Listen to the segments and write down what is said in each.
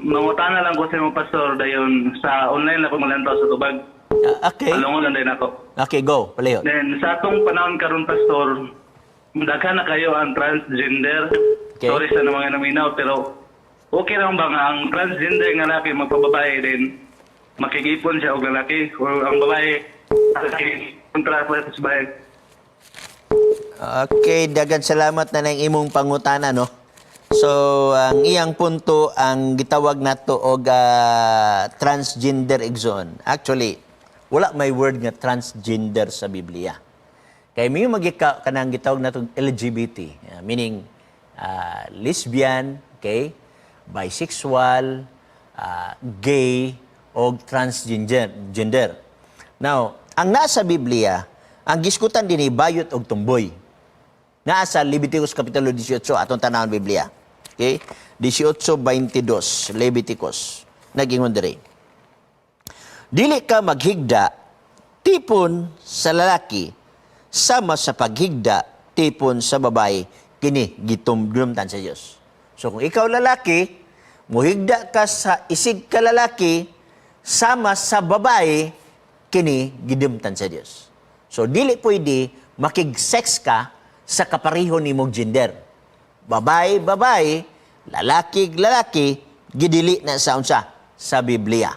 Mangutana lang ko sa mga pastor dayon sa online lang ko malantaw sa tubag. Okay. Alungon lang din ako. Okay, go. Palihot. Then sa atong panahon karon pastor, daghan na kayo ang transgender. Okay. Sorry sa mga naminaw pero okay lang ba nga ang transgender nga lalaki magpababae din makigipon siya og lalaki o ang babae kontra sa babae. Okay, dagan salamat na ng imong pangutana, no? So, ang iyang punto, ang gitawag nato og transgender exon. Actually, wala may word nga transgender sa Biblia. Kaya may magika kanang gitawag nato LGBT, meaning lesbian, okay, bisexual, gay, o transgender. Now, ang nasa Biblia, ang giskutan din bayot og tumboy. Nasa Leviticus Kapitulo 18, atong tanawon Biblia. Okay? 18:22, Leviticus. Nagingon diri. Dili ka maghigda tipon sa lalaki sama sa paghigda tipon sa babae kini gitumdumtan sa Dios. So kung ikaw lalaki, muhigda ka sa isig ka lalaki sama sa babae kini gidumtan sa Dios. So dili pwede makig-sex ka sa kapareho nimong gender. Babae, lalaki, gidili na sa unsa sa Biblia.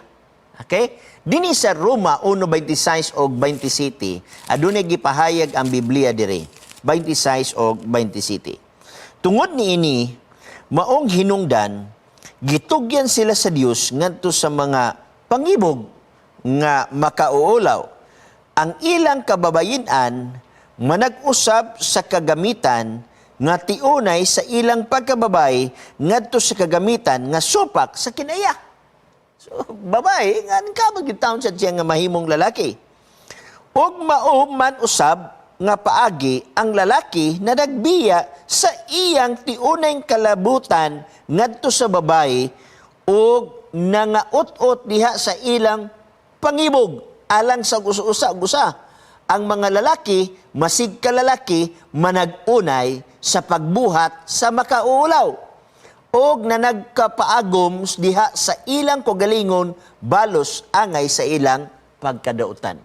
Okay? Dini sa Roma 1:26 og 27, adunay gipahayag ang Biblia diri. 26 og 27. Tungod niini, maong hinungdan, gitugyan sila sa Dios ngadto sa mga pangibog nga makauulaw. Ang ilang kababayin-an manag-usab sa kagamitan nga tiunay sa ilang pagkababay ngadto sa kagamitan nga supak sa kinaya. So, babae, nga ka magitaon sa siya nga mahimong lalaki. Og mao man usab nga paagi ang lalaki na nagbiya sa iyang tiunay kalabutan ngadto sa babae og nangaot-ot diha sa ilang pangibog alang sa gusa-gusa. Ang mga lalaki, masig ka lalaki, manag-unay sa pagbuhat sa makauulaw. Og na nagkapaagom diha sa ilang kogalingon, balos angay sa ilang pagkadautan.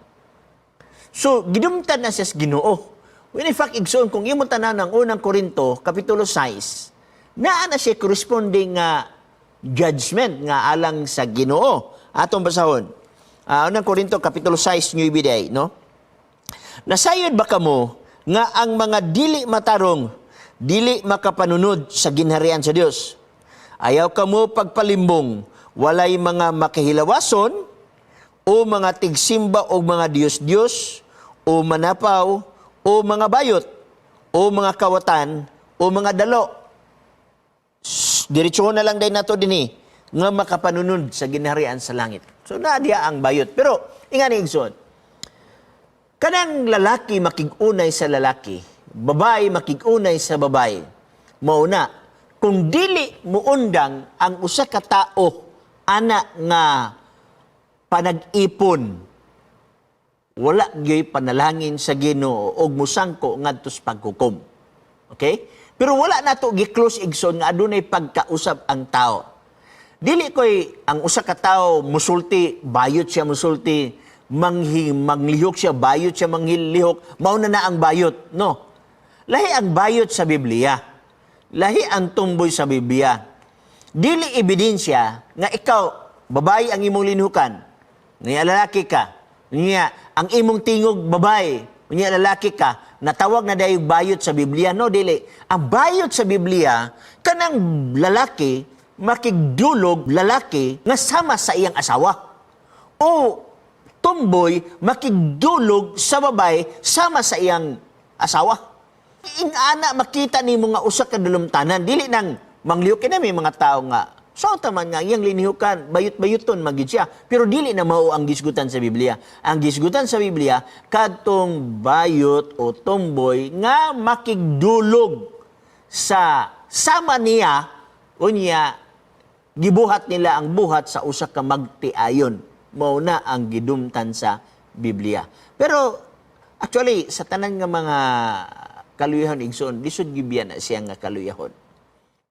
So, gidumtan na siya sa Ginoo. When in fact, igsoon, kung imong tanan ng unang Korinto, Kapitulo 6, naa na siya corresponding judgment nga alang sa Ginoo. Atong basahon. Unang Korinto, Kapitulo 6, New Biday, no? Nasayod ba kamo nga ang mga dili matarong, dili makapanunod sa ginharian sa Dios? Ayaw kamo pagpalimbong, walay mga makahilawason, o mga tigsimba o mga Diyos-Diyos, o manapaw, o mga bayot, o mga kawatan, o mga dalo. Diretso na lang din nato dinhi nga makapanunod sa ginharian sa langit. So naadiya ang bayot. Pero ingani igsoon, kanang lalaki makigunay sa lalaki, babae makigunay sa babae. Mauna, kung dili muundang ang usa ka tao ana nga panag-ipon, wala gyud panalangin sa Ginoo og musangko ngadto sa paghukom. Okay? Pero wala nato gi-close igsoon nga adunay pagkausab ang tao. Dili koy ang usa ka tawo musulti, bayot siya musulti, manglihok siya, bayot siya manglihok, mauna na ang bayot. No. Lahi ang bayot sa Biblia. Lahi ang tumboy sa Biblia. Dili ebidensya nga ikaw, babae ang imong linhukan, niya lalaki ka, niya ang imong tingog babae, niya lalaki ka, natawag na dahil bayot sa Biblia. No, dili. Ang bayot sa Biblia, kanang lalaki, makigdulog lalaki nga sama sa iyang asawa. O tumboy makigdulog sa babae sama sa iyang asawa. Ingana makita ni mga usa ka dalumtanan, dili nang manglihok na may mga tao nga. So taman nga iyang linihukan, bayot-bayoton magid siya. Pero dili na mao ang gisgutan sa Biblia. Ang gisgutan sa Biblia kadtong bayot o tumboy nga makigdulog sa sama niya o niya gibuhat nila ang buhat sa usa ka magtiayon. Mao na ang gidumtan sa Biblia. Pero actually sa tanan nga mga kaluyahon igsoon, lisod gyud na siya nga kaluyahon.